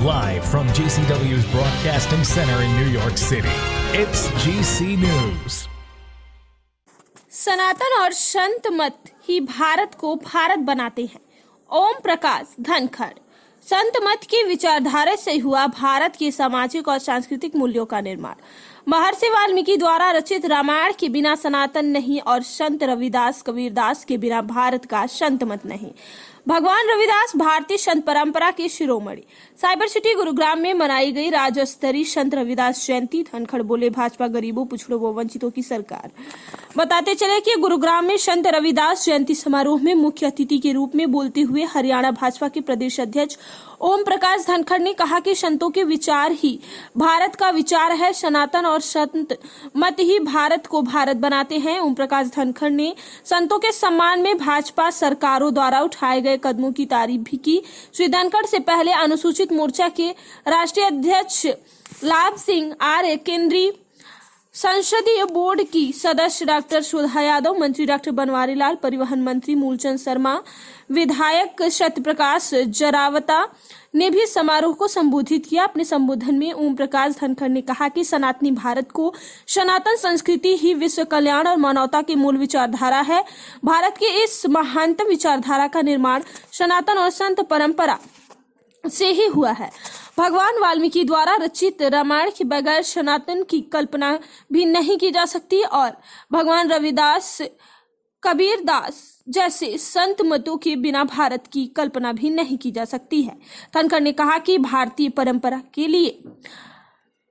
Live from GCW's Broadcasting Center in New York City, it's GC News. सनातन और संत मत ही भारत को भारत बनाते हैं। ओम प्रकाश धनखड़। संत मत की विचारधारा से हुआ भारत के सामाजिक और सांस्कृतिक मूल्यों का निर्माण। महर्षि वाल्मीकि द्वारा रचित रामायण के बिना सनातन नहीं और संत रविदास कबीरदास के बिना भारत का संत मत नहीं। भगवान रविदास भारतीय संत परंपरा के शिरोमणि। साइबर सिटी गुरुग्राम में मनाई गई राज्य स्तरीय संत रविदास जयंती। धनखड़ बोले, भाजपा गरीबों, पिछड़ों व वंचितों की सरकार। बताते चले कि गुरुग्राम में संत रविदास जयंती समारोह में मुख्य अतिथि के रूप में बोलते हुए हरियाणा भाजपा के प्रदेश अध्यक्ष ओम प्रकाश धनखड़ ने कहा कि संतों के विचार ही भारत का विचार है। सनातन और संत मत ही भारत को भारत बनाते हैं। ओम प्रकाश धनखड़ ने संतों के सम्मान में भाजपा सरकारों द्वारा उठाए गए कदमों की तारीफ भी की। श्री धनखड़ से पहले अनुसूचित मोर्चा के राष्ट्रीय अध्यक्ष लाभ सिंह आर्य, केंद्रीय संसदीय बोर्ड की सदस्य डॉक्टर सुधा यादव, मंत्री डॉक्टर बनवारी लाल, परिवहन मंत्री मूलचंद शर्मा, विधायक सत्यप्रकाश जरावता ने भी समारोह को संबोधित किया। अपने संबोधन में ओम प्रकाश धनखड़ ने कहा कि सनातनी भारत को सनातन संस्कृति ही विश्व कल्याण और मानवता की मूल विचारधारा है। भारत की इस महानतम विचारधारा का निर्माण सनातन और संत परंपरा से ही हुआ है। भगवान वाल्मीकि द्वारा रचित रामायण के बगैर सनातन की कल्पना भी नहीं की जा सकती और भगवान रविदास कबीरदास जैसे संत मतों के बिना भारत की कल्पना भी नहीं की जा सकती है। धनखड़ ने कहा कि भारतीय परंपरा के लिए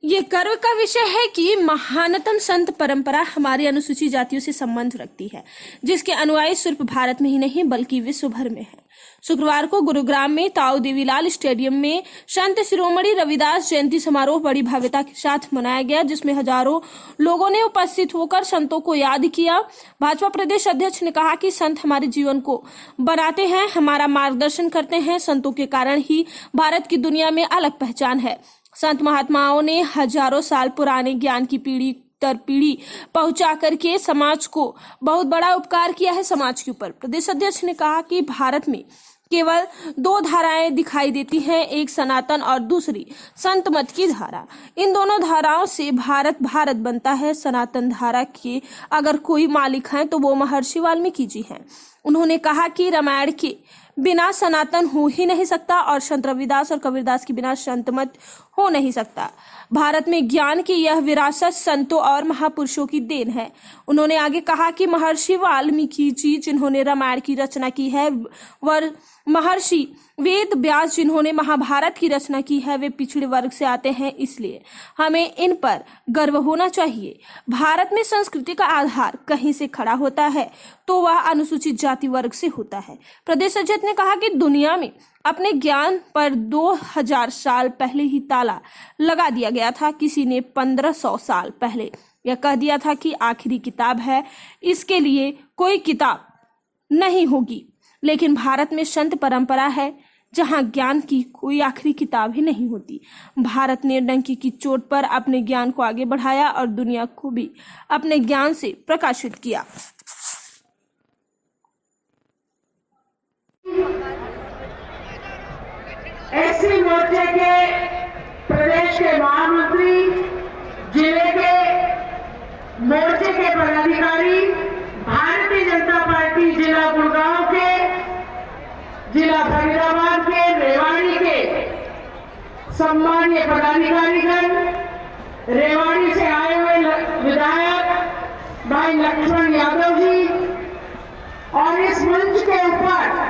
ये गर्व का विषय है कि महानतम संत परंपरा हमारी अनुसूचित जातियों से संबंध रखती है, जिसके अनुयायी सिर्फ भारत में ही नहीं बल्कि विश्व भर में है। शुक्रवार को गुरुग्राम में ताऊ देवीलाल स्टेडियम में संत शिरोमणि रविदास जयंती समारोह बड़ी भव्यता के साथ मनाया गया, जिसमें हजारों लोगों ने उपस्थित होकर संतों को याद किया। भाजपा प्रदेश अध्यक्ष ने कहा कि संत हमारे जीवन को बनाते हैं, हमारा मार्गदर्शन करते हैं। संतों के कारण ही भारत की दुनिया में अलग पहचान है। संत महात्माओं ने हजारों साल पुराने ज्ञान की पीढ़ी दर पीढ़ी पहुंचा करके समाज को बहुत बड़ा उपकार किया है। समाज के ऊपर प्रदेश अध्यक्ष ने कहा कि भारत में केवल दो धाराएं दिखाई देती हैं, एक सनातन और दूसरी संत मत की धारा। इन दोनों धाराओं से भारत भारत बनता है। सनातन धारा के अगर कोई मालिक हैं तो वो महर्षि वाल्मीकि जी हैं। उन्होंने कहा कि रामायण के बिना सनातन हो ही नहीं सकता और संत रविदास और कबीरदास के बिना संत मत हो नहीं सकता। भारत में ज्ञान की यह विरासत संतों और महापुरुषों की देन है। उन्होंने आगे कहा कि महर्षि वाल्मीकि जी जिन्होंने रामायण की रचना की है, व महर्षि वेद व्यास जिन्होंने महाभारत की रचना की है, वे पिछड़े वर्ग से आते हैं, इसलिए हमें इन पर गर्व होना चाहिए। भारत में संस्कृति का आधार कहीं से खड़ा होता है तो वह अनुसूचित जाति वर्ग से होता है। प्रदेश अध्यक्ष ने कहा कि दुनिया में अपने ज्ञान पर 2000 साल पहले ही ताला लगा दिया गया था। किसी ने 1500 साल पहले यह कह दिया था कि आखिरी किताब है, इसके लिए कोई किताब नहीं होगी। लेकिन भारत में संत परंपरा है जहां ज्ञान की कोई आखिरी किताब ही नहीं होती। भारत ने डंकी की चोट पर अपने ज्ञान को आगे बढ़ाया और दुनिया को भी अपने ज्ञान से प्रकाशित किया। एससी मोर्चे के प्रदेश के महामंत्री, जिले के मोर्चे के पदाधिकारी, भारतीय जनता पार्टी जिला गुड़गांव के, जिला फरीदाबाद के, रेवाड़ी के सम्मानीय पदाधिकारीगण, रेवाड़ी से आए हुए विधायक भाई लक्ष्मण यादव जी और इस मंच के ऊपर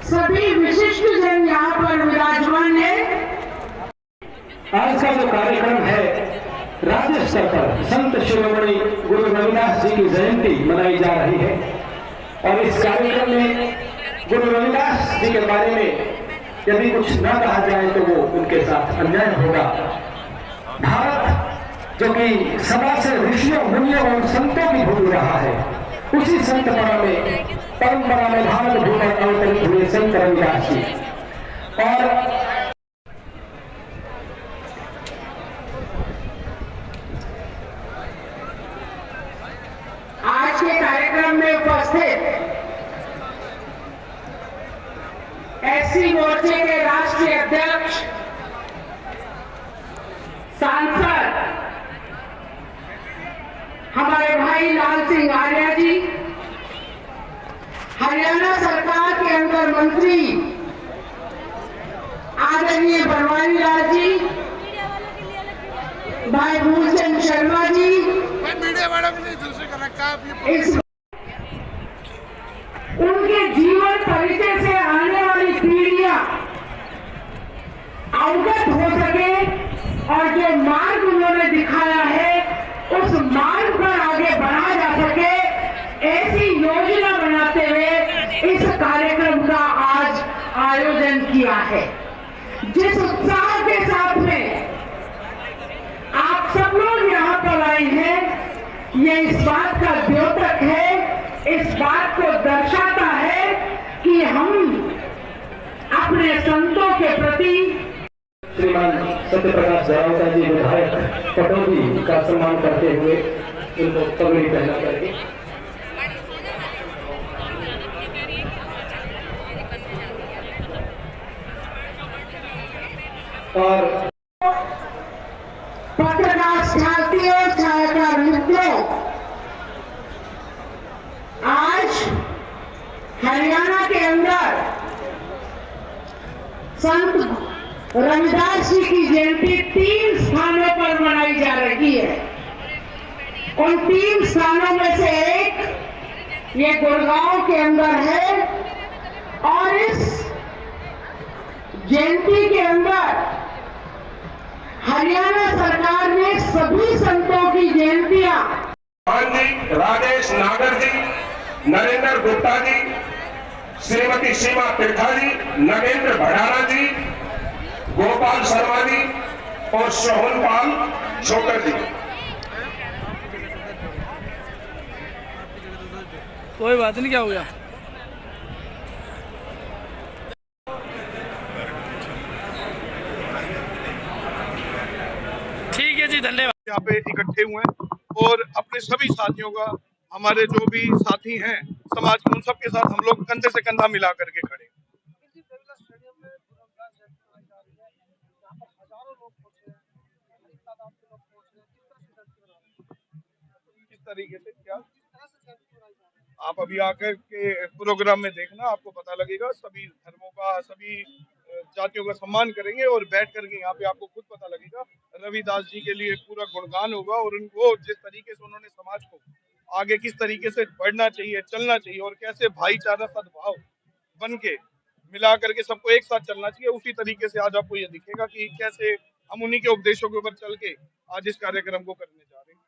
सभी विशिष्ट जन यहाँ पर विराजमान है। आज का जो कार्यक्रम है राज्य स्तर पर संत शिरोमणि गुरु रविदास जी की जयंती मनाई जा रही है और इस कार्यक्रम में गुरु रविदास जी के बारे में यदि कुछ न कहा जाए तो वो उनके साथ अन्याय होगा। भारत जो कि सदा से ऋषियों, मुनियों और संतों की भूमि रहा है, उसी संत परंपरा में भारत भूमि पर अवतरित हुए संत रविदास जी। और आज के कार्यक्रम में उपस्थित एससी मोर्चे के राष्ट्रीय अध्यक्ष सांसद हमारे भाई लाल सिंह आर्या जी, हरियाणा सरकार के अंदर मंत्री आदरणीय बनवारी लाल जी, भाई मूलचंद शर्मा जी, उनके जीवन परिचय से आने वाली पीढ़ियां अवगत हो सके और जो मार्ग उन्होंने दिखाया है उस मार्ग पर आगे बढ़ा जा सके, ऐसी योजना बनाते हुए इस कार्यक्रम का आज आयोजन किया है। जिस उत्साह के साथ में आप सब लोग यहाँ पर आए हैं, ये इस बात का द्योतक है, इस बात को दर्शाता है कि हम अपने संतों के प्रति श्रीमान सत्यप्रकाश जरावता जी विधायक पटौदी का सम्मान करते हुए उनको पगड़ी पहना करके और पत्रकार साथियों, छायाकार मित्रों, आज हरियाणा के अंदर संत रविदास जी की जयंती 3 स्थानों पर मनाई जा रही है। उन 3 स्थानों में से एक ये गुड़गांव के अंदर है और इस जयंती के अंदर हरियाणा सरकार ने सभी संतों की जयंतियां जी, राजेश नागर जी, नरेंद्र गुप्ता जी, श्रीमती सीमा त्रिखा जी, नगेंद्र भड़ाना जी, गोपाल शर्मा जी और सोहनपाल छोकर जी। कोई बात नहीं, क्या हो गया। ठीक है जी, धन्यवाद। यहाँ पे इकट्ठे हुए हैं और अपने सभी साथियों का, हमारे जो भी साथी हैं समाज के, उन सबके साथ हम लोग कंधे से कंधा मिला करके खड़े हैं। किस तरीके से, क्या आप अभी आकर के प्रोग्राम में देखना, आपको पता लगेगा। सभी धर्मों का, सभी जातियों का सम्मान करेंगे और बैठ करके यहाँ पे आपको खुद पता लगेगा। रविदास जी के लिए पूरा गुणगान होगा और उनको जिस तरीके से उन्होंने समाज को आगे किस तरीके से बढ़ना चाहिए, चलना चाहिए और कैसे भाईचारा सद्भाव बन के मिला करके सबको एक साथ चलना चाहिए, उसी तरीके से आज आपको ये दिखेगा कि कैसे हम उन्हीं के उपदेशों के ऊपर चल के आज इस कार्यक्रम को करने जा रहे हैं।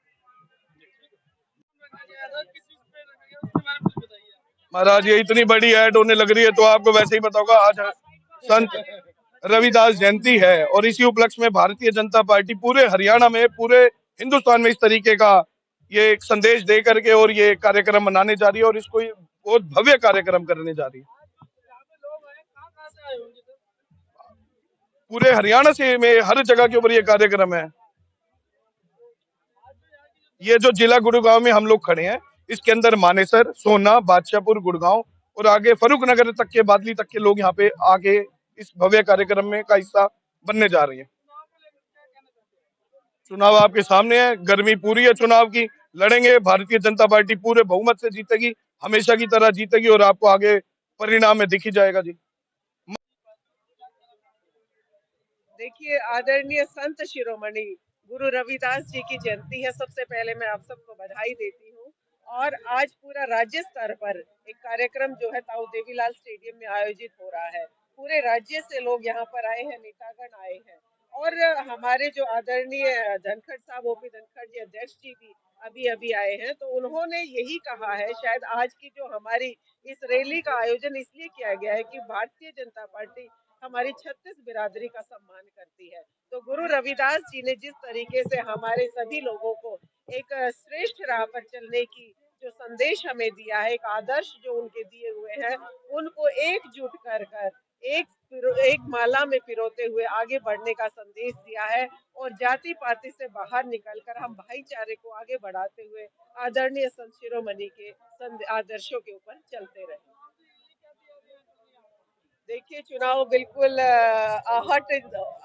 महाराज, ये इतनी बड़ी ऐड होने लग रही है तो आपको वैसे ही बताऊंगा, आज संत रविदास जयंती है और इसी उपलक्ष्य में भारतीय जनता पार्टी पूरे हरियाणा में, पूरे हिंदुस्तान में इस तरीके का ये एक संदेश दे करके और ये कार्यक्रम मनाने जा रही है और इसको बहुत भव्य कार्यक्रम करने जा रही है। पूरे हरियाणा से में हर जगह के ऊपर ये कार्यक्रम है। ये जो जिला गुड़गांव में हम लोग खड़े हैं, इसके अंदर मानेसर, सोना, बादशाहपुर, गुड़गांव और आगे फरूक नगर तक के, बादली तक के लोग यहाँ पे आगे इस भव्य कार्यक्रम में का हिस्सा बनने जा रही है। चुनाव आपके सामने है, गर्मी पूरी है चुनाव की, लड़ेंगे। भारतीय जनता पार्टी पूरे बहुमत से जीतेगी, हमेशा की तरह जीतेगी और आपको आगे परिणाम में दिख ही जाएगा जी। देखिए, आदरणीय संत शिरोमणि गुरु रविदास जी की जयंती है। सबसे पहले मैं आप सबको बधाई देती हूँ और आज पूरा राज्य स्तर पर एक कार्यक्रम जो है ताऊ देवीलाल स्टेडियम में आयोजित हो रहा है। पूरे राज्य से लोग यहाँ पर आए हैं, नेतागण आए हैं और हमारे जो आदरणीय धनखड़ साहब, ओपी धनखड़ जी अध्यक्ष जी भी अभी अभी आए हैं। तो उन्होंने यही कहा है, शायद आज की जो हमारी इस रैली का आयोजन इसलिए किया गया है कि भारतीय जनता पार्टी हमारी 36 बिरादरी का सम्मान करती है। तो गुरु रविदास जी ने जिस तरीके से हमारे सभी लोगों को एक श्रेष्ठ राह पर चलने की जो संदेश हमें दिया है, एक आदर्श जो उनके दिए हुए हैं, उनको एकजुट कर एक माला में पिरोते हुए आगे बढ़ने का संदेश दिया है और जाति पाति से बाहर निकलकर हम भाईचारे को आगे बढ़ाते हुए आदरणीय संत शिरोमणि के आदर्शों के ऊपर चलते रहे। देखिए, चुनाव बिल्कुल आहट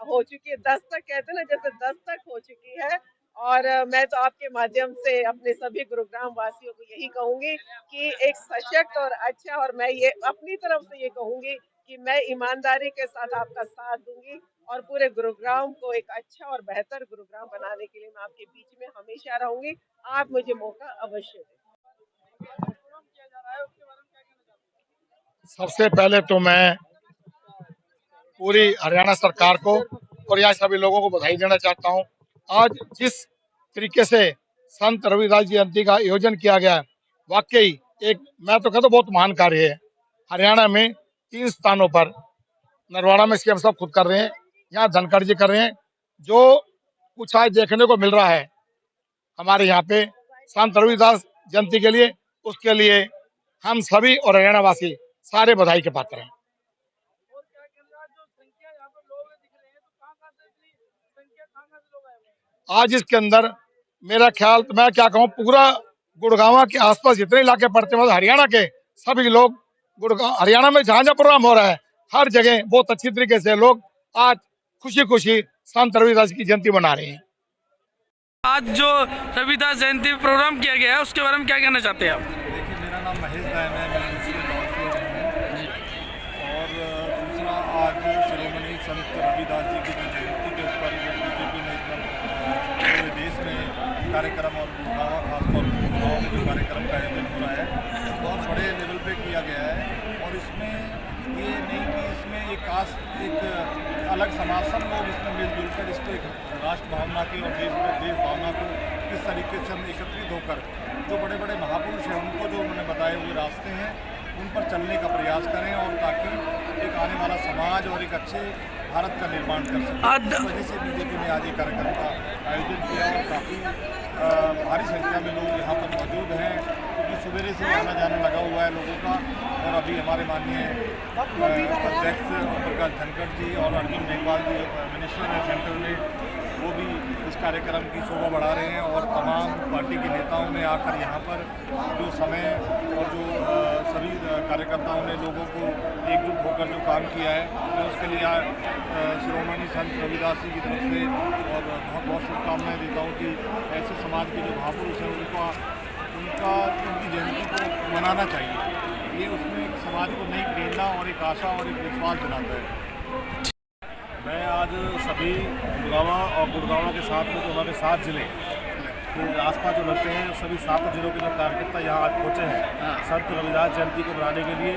हो चुकी है, दस्तक कहते हैं ना, जैसे दस्तक हो चुकी है। और मैं तो आपके माध्यम से अपने सभी गुरुग्राम वासियों को यही कहूंगी कि एक सशक्त और अच्छा, और मैं ये अपनी तरफ से ये कहूंगी कि मैं ईमानदारी के साथ आपका साथ दूंगी और पूरे गुरुग्राम को एक अच्छा और बेहतर गुरुग्राम बनाने के लिए मैं आपके बीच में हमेशा रहूंगी। आप मुझे मौका अवश्य दें। सबसे पहले तो मैं पूरी हरियाणा सरकार को और यहाँ सभी लोगों को बधाई देना चाहता हूँ। आज जिस तरीके से संत रविदास जयंती का आयोजन किया गया है, वाकई एक, मैं तो कहता हूँ, बहुत महान कार्य है। हरियाणा में 3 स्थानों पर, नरवाड़ा में इसके हम सब खुद कर रहे हैं, यहाँ धनखड़ जी कर रहे हैं। जो कुछ आज देखने को मिल रहा है हमारे यहाँ पे संत रविदास जयंती के लिए, उसके लिए हम सभी और हरियाणा वासी सारे बधाई के पात्र हैं। आज इसके अंदर मेरा ख्याल, तो मैं क्या कहूँ, पूरा गुड़गांव के आसपास जितने इलाके पड़ते हैं, मतलब हरियाणा के सभी लोग, गुड़गांव हरियाणा में जहाँ जहाँ प्रोग्राम हो रहा है, हर जगह बहुत अच्छी तरीके से लोग आज खुशी खुशी संत रविदास की जयंती मना रहे हैं। आज जो रविदास जयंती प्रोग्राम किया गया है उसके बारे में क्या कहना चाहते हैं आप? देखिए, मेरा नाम महेश दायन है, मैं दूसरे गाँव से हूँ। और दूसरा, आज शिरोमणि संत रविदास जी की जो जयंती के ऊपर बीजेपी ने पूरे देश में कार्यक्रम और गुड़गांव खासतौर पर गुड़गांव में जो कार्यक्रम का आयोजन हो रहा है, बहुत बड़े लेवल पे किया गया है। और इसमें ये नहीं कि इसमें एक अलग समासन लोग इसमें मिलजुल कर इसको एक राष्ट्र भावना की और देश भावना को किस तरीके से हम एकत्रित होकर जो बड़े बड़े महापुरुष हैं उनको जो उन्होंने बताए हुए रास्ते हैं उन पर चलने का प्रयास करें, और ताकि एक आने वाला समाज और एक अच्छे भारत का निर्माण कर सकें। इस वजह से बीजेपी ने आज ये कार्यक्रम का आयोजन किया और काफ़ी भारी संख्या में लोग यहाँ पर मौजूद हैं, क्योंकि सवेरे से आना जाना लगा हुआ है लोगों का। और अभी हमारे माननीय अध्यक्ष प्रकाश धनखड़ जी और अर्जुन मेघवाल जी, मिनिस्टर हैं सेंट्रल में, वो भी इस कार्यक्रम की शोभा बढ़ा रहे हैं। और तमाम पार्टी के नेताओं ने आकर यहाँ पर जो समय और जो सभी कार्यकर्ताओं ने लोगों को एकजुट होकर जो काम किया है, मैं उसके लिए शिरोमणि संत रविदास जी की तरफ से और बहुत बहुत शुभकामनाएँ देता हूँ कि ऐसे समाज के जो महापुरुष हैं उनकी जयंती को मनाना चाहिए। ये उसमें एक समाज को नई प्रेरणा और एक आशा और एक विश्वास दिलाता है। मैं आज सभी गुड़गांव के साथ में जो हमारे 7 जिले के आसपास जो लगते हैं, सभी 7 जिलों के जो कार्यकर्ता यहाँ आज पहुँचे हैं संत रविदास जयंती को मनाने के लिए,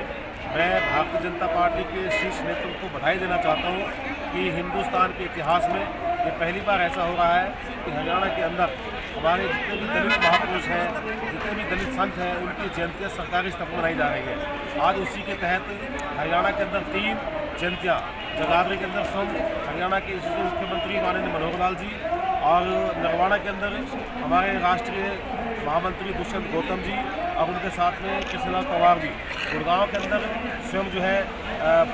मैं भारतीय जनता पार्टी के शीर्ष नेतृत्व को बधाई देना चाहता हूँ कि हिंदुस्तान के इतिहास में ये पहली बार ऐसा हो रहा है कि हरियाणा के अंदर हमारे जितने भी दलित महापुरुष हैं, जितने भी दलित संत हैं, उनकी जयंतियाँ सरकारी स्तर पर मनाई जा रही है। आज उसी के तहत हरियाणा के अंदर 3 जयंतियाँ, जगाधरी के अंदर हरियाणा के मुख्यमंत्री माननीय मनोहर लाल जी, और नरवाड़ा के अंदर हमारे राष्ट्रीय महामंत्री दुष्यंत गौतम जी और उनके साथ में कृष्णलाल पवार जी, गुड़गांव के अंदर स्वयं जो है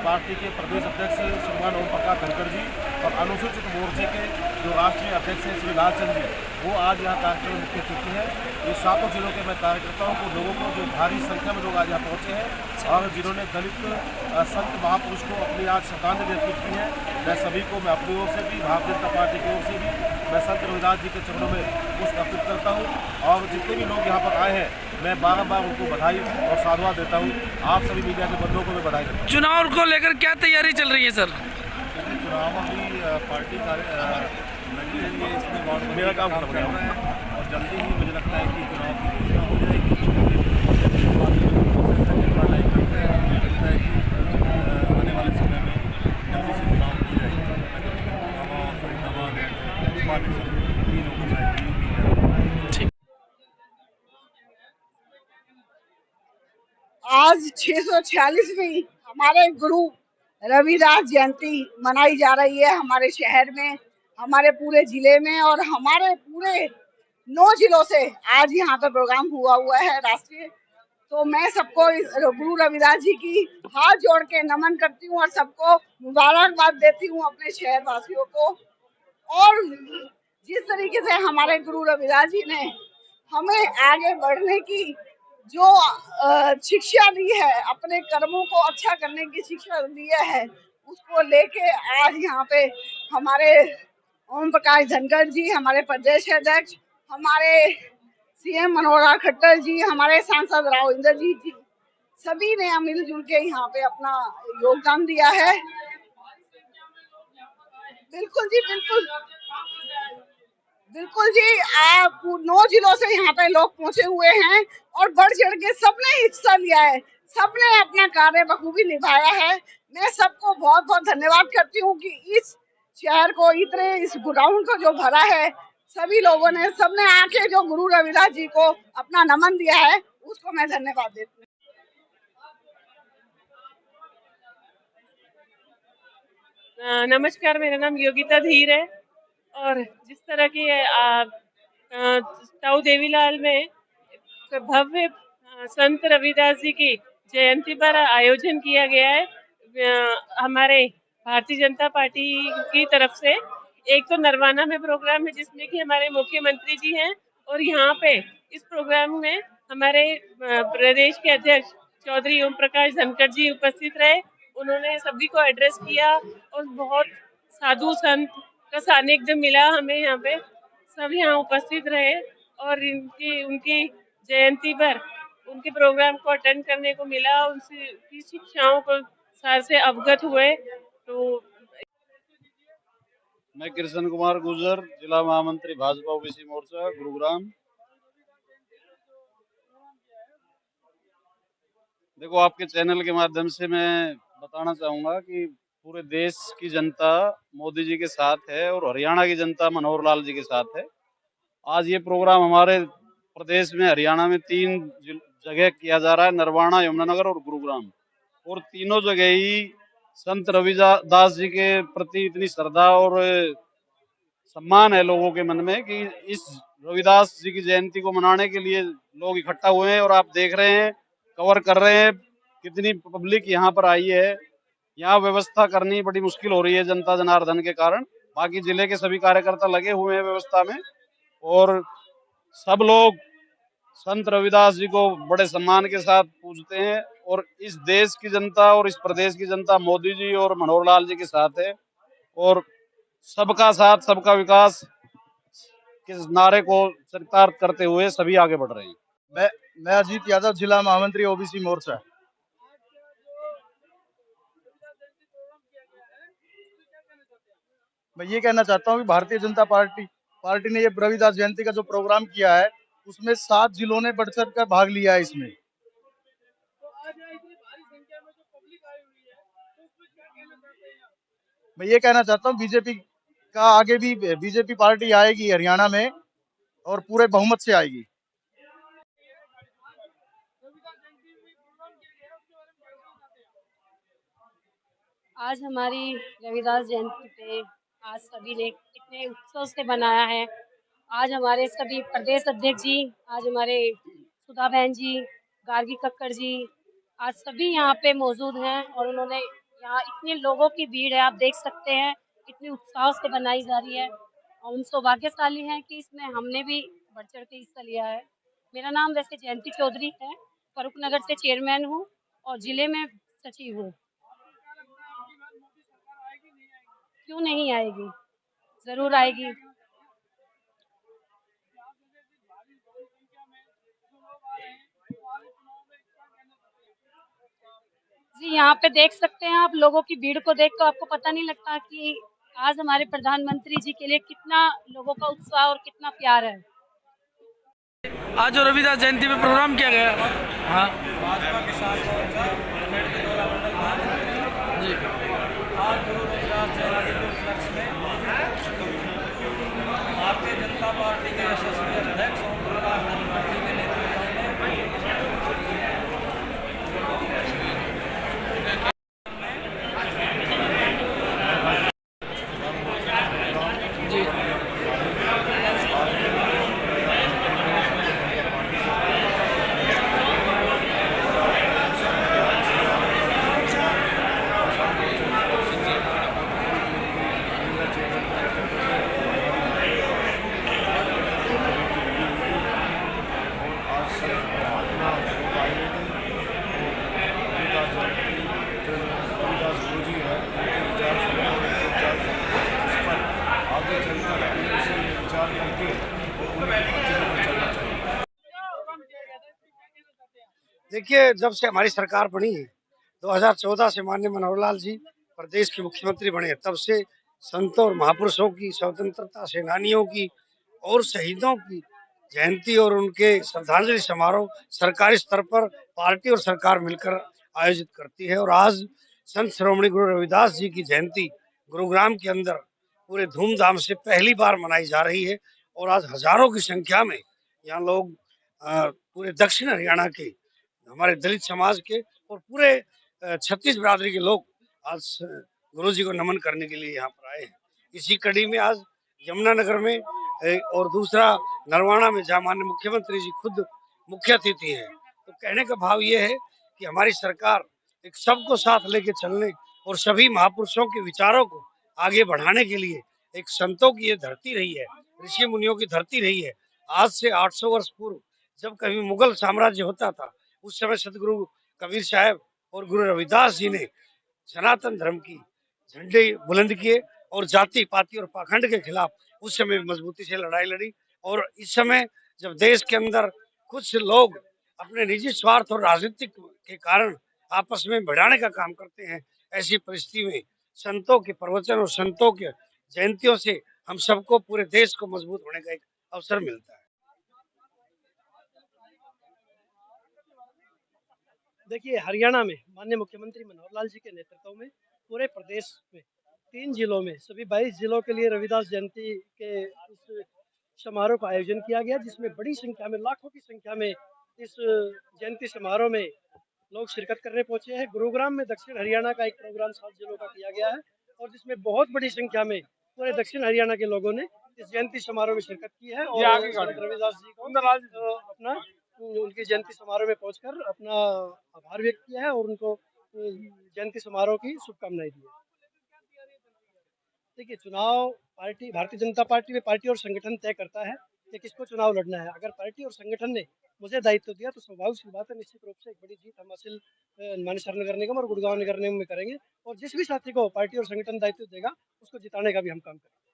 पार्टी के प्रदेश अध्यक्ष श्रीमान ओम प्रकाश धनखड़ जी, और अनुसूचित मोर्चे के जो राष्ट्रीय अध्यक्ष हैं श्री लालचंद जी, वो आज यहाँ कार्यक्रम मुख्य अतिथि हैं। ये 7 जिलों के मैं कार्यकर्ताओं को, लोगों को, जो भारी संख्या में लोग आज यहाँ पहुँचे हैं और जिन्होंने दलित संत महापुरुष को अपनी आज श्रद्धांजलि अर्पित की है, मैं सभी को, मैं अपनी ओर से भी, भारतीय जनता पार्टी की ओर से भी, मैं संत रविदास जी के चरणों में पुष्प अर्पित करता हूँ। और जितने भी लोग यहाँ पर आए हैं, मैं बार उनको बधाई और साधुवाद देता हूँ। आप सभी मीडिया के बंधुओं को मैं बधाई देता हूँ। चुनाव को लेकर क्या तैयारी चल रही है सर? चुनाव अभी पार्टी लगी हुई है, इसमें मेरा काम चल रहा है और जल्दी ही मुझे लगता है कि चुनाव की घोषणा हो जाएगी। मुझे लगता है कि आने वाले समय में जल्दी से चुनाव हो जाएगी। आज 646वीं हमारे गुरु रविदास जयंती मनाई जा रही है हमारे शहर में, हमारे पूरे जिले में, और हमारे पूरे 9 जिलों से आज यहाँ पर प्रोग्राम हुआ है राष्ट्रीय। तो मैं सबको गुरु रविदास जी की हाथ जोड़ के नमन करती हूँ और सबको मुबारकबाद देती हूँ, अपने शहर वासियों को। और जिस तरीके से हमारे गुरु रविदास जी ने हमें आगे बढ़ने की जो शिक्षा दी है, अपने कर्मों को अच्छा करने की शिक्षा दी है, उसको लेके आज यहाँ पे हमारे ओम प्रकाश धनखड़ जी, हमारे प्रदेश अध्यक्ष, हमारे सीएम मनोहर खट्टर जी, हमारे सांसद राव इंद्रजीत जी, सभी ने मिलजुल के यहाँ पे अपना योगदान दिया है। बिल्कुल जी, बिल्कुल बिल्कुल जी, आप 9 जिलों से यहाँ पे लोग पहुंचे हुए हैं और बढ़ चढ़ के सबने हिस्सा लिया है, सबने अपना कार्य बखूबी निभाया है। मैं सबको बहुत बहुत धन्यवाद करती हूँ कि इस शहर को इतने, इस ग्राउंड को जो भरा है, सभी लोगों ने, सबने आके जो गुरु रविदास जी को अपना नमन दिया है, उसको मैं धन्यवाद देती हूँ। नमस्कार, मेरा नाम योगिता धीर है और जिस तरह की ताऊ देवीलाल में भव्य संत रविदास जी की जयंती पर आयोजन किया गया है हमारे भारतीय जनता पार्टी की तरफ से। एक तो नरवाना में प्रोग्राम है जिसमें कि हमारे मुख्यमंत्री जी हैं और यहाँ पे इस प्रोग्राम में हमारे प्रदेश के अध्यक्ष चौधरी ओम प्रकाश धनखड़ जी उपस्थित रहे। उन्होंने सभी को एड्रेस किया और बहुत साधु संत का सानिध्य मिला हमें यहाँ पे। सब यहाँ उपस्थित रहे और उनकी जयंती पर उनके प्रोग्राम को अटेंड करने को मिला, उनकी शिक्षाओं को सार से अवगत हुए। तो मैं कृष्ण कुमार गुर्जर, जिला महामंत्री भाजपा ओबीसी मोर्चा गुरुग्राम। देखो, आपके चैनल के माध्यम से मैं बताना चाहूंगा कि पूरे देश की जनता मोदी जी के साथ है और हरियाणा की जनता मनोहर लाल जी के साथ है। आज ये प्रोग्राम हमारे प्रदेश में हरियाणा में 3 जगह किया जा रहा है, नरवाना, यमुनानगर और गुरुग्राम। और तीनों जगह ही संत रविदास जी के प्रति इतनी श्रद्धा और सम्मान है लोगों के मन में कि इस रविदास जी की जयंती को मनाने के लिए लोग इकट्ठा हुए हैं। और आप देख रहे हैं, कवर कर रहे हैं, कितनी पब्लिक यहाँ पर आई है। यहाँ व्यवस्था करनी बड़ी मुश्किल हो रही है जनता जनार्दन के कारण। बाकी जिले के सभी कार्यकर्ता लगे हुए हैं व्यवस्था में और सब लोग संत रविदास जी को बड़े सम्मान के साथ पूजते हैं। और इस देश की जनता और इस प्रदेश की जनता मोदी जी और मनोहर लाल जी के साथ है और सबका साथ सबका विकास के नारे को चरितार्थ करते हुए सभी आगे बढ़ रहे हैं। मैं अजीत यादव, जिला महामंत्री ओबीसी मोर्चा। मैं ये कहना चाहता हूँ कि भारतीय जनता पार्टी ने ये रविदास जयंती का जो प्रोग्राम किया है उसमें 7 जिलों ने बढ़ चढ़ कर भाग लिया है इसमें। मैं ये कहना चाहता हूँ बीजेपी का आगे भी बीजेपी पार्टी आएगी हरियाणा में और पूरे बहुमत से आएगी। आज हमारी रविदास जयंती पे आज सभी ने इतने उत्सव से मनाया है। आज हमारे सभी प्रदेश अध्यक्ष जी, आज हमारे सुधा बहन जी, गार्गी कक्कड़ जी, आज सभी यहाँ पे मौजूद हैं और उन्होंने यहाँ इतने लोगों की भीड़ है, आप देख सकते हैं इतनी उत्साह से बनाई जा रही है और हम सौभाग्यशाली हैं कि इसमें हमने भी बढ़ चढ़ के हिस्सा लिया है। मेरा नाम वैसे जयंती चौधरी है, फरूख नगर से चेयरमैन हूँ और जिले में सचिव हूँ। क्यों नहीं आएगी, जरूर आएगी। जी, यहाँ पे देख सकते हैं आप लोगों की भीड़ को देख कर आपको पता नहीं लगता कि आज हमारे प्रधानमंत्री जी के लिए कितना लोगों का उत्साह और कितना प्यार है। आज जो रविदास जयंती पे प्रोग्राम किया गया, हाँ भाजपा के साथ जी आज गुरु रविदास जयंती के उपलक्ष्य में भारतीय जनता पार्टी के यशस्वी अध्यक्ष ओम प्रकाश धनखड़ जी के नेतृत्व देखिए, जब से हमारी सरकार बनी है 2014 से माननीय मनोहर लाल जी प्रदेश के मुख्यमंत्री बने, तब से संतों और महापुरुषों की, स्वतंत्रता सेनानियों की और शहीदों की जयंती और उनके श्रद्धांजलि समारोह सरकारी स्तर पर पार्टी और सरकार मिलकर आयोजित करती है। और आज संत शिरोमणि गुरु रविदास जी की जयंती गुरुग्राम के अंदर पूरे धूमधाम से पहली बार मनाई जा रही है। और आज हजारों की संख्या में यहाँ लोग पूरे दक्षिण हरियाणा के, हमारे दलित समाज के और पूरे छत्तीस बिरादरी के लोग आज गुरु जी को नमन करने के लिए यहाँ पर आए हैं। इसी कड़ी में आज यमुनानगर में और दूसरा नरवाना में, जहाँ माननीय मुख्यमंत्री जी खुद मुख्य अतिथि हैं। तो कहने का भाव ये है कि हमारी सरकार एक सबको साथ लेके चलने और सभी महापुरुषों के विचारों को आगे बढ़ाने के लिए एक संतों की ये धरती रही है, ऋषि मुनियों की धरती रही है। आज से 800 वर्ष पूर्व जब कभी मुगल साम्राज्य होता था, उस समय सदगुरु कबीर साहब और गुरु रविदास जी ने सनातन धर्म की झंडे बुलंद किए और जाति पाति और पाखंड के खिलाफ उस समय मजबूती से लड़ाई लड़ी। और इस समय जब देश के अंदर कुछ लोग अपने निजी स्वार्थ और राजनीतिक के कारण आपस में भिड़ाने का काम करते हैं, ऐसी परिस्थिति में संतों के प्रवचन और संतों के जयंतियों से हम सबको, पूरे देश को मजबूत होने का एक अवसर मिलता है। देखिए, हरियाणा में माननीय मुख्यमंत्री मनोहर लाल जी के नेतृत्व में पूरे प्रदेश में 3 जिलों में सभी 22 जिलों के लिए रविदास जयंती के इस समारोह का आयोजन किया गया, जिसमें बड़ी संख्या में, लाखों की संख्या में इस जयंती समारोह में लोग शिरकत करने पहुंचे हैं। गुरुग्राम में दक्षिण हरियाणा का एक प्रोग्राम 7 जिलों का किया गया है और जिसमें बहुत बड़ी संख्या में पूरे दक्षिण हरियाणा के लोगों ने इस जयंती समारोह में शिरकत की है और रविदास जी को अपना उनकी जयंती समारोह में पहुंचकर अपना आभार व्यक्त किया है और उनको जयंती समारोह की शुभकामनाएं दी है। देखिए, चुनाव पार्टी, भारतीय जनता पार्टी में पार्टी और संगठन तय करता है कि किसको चुनाव लड़ना है। अगर पार्टी और संगठन ने मुझे दायित्व दिया तो स्वाभाविक सी बात है, निश्चित रूप से एक बड़ी जीत हम हासिल मानेसर नगर निगम और गुड़गांव नगर निगम में करेंगे और जिस भी साथी को पार्टी और संगठन दायित्व देगा उसको जिताने का भी हम काम करेंगे।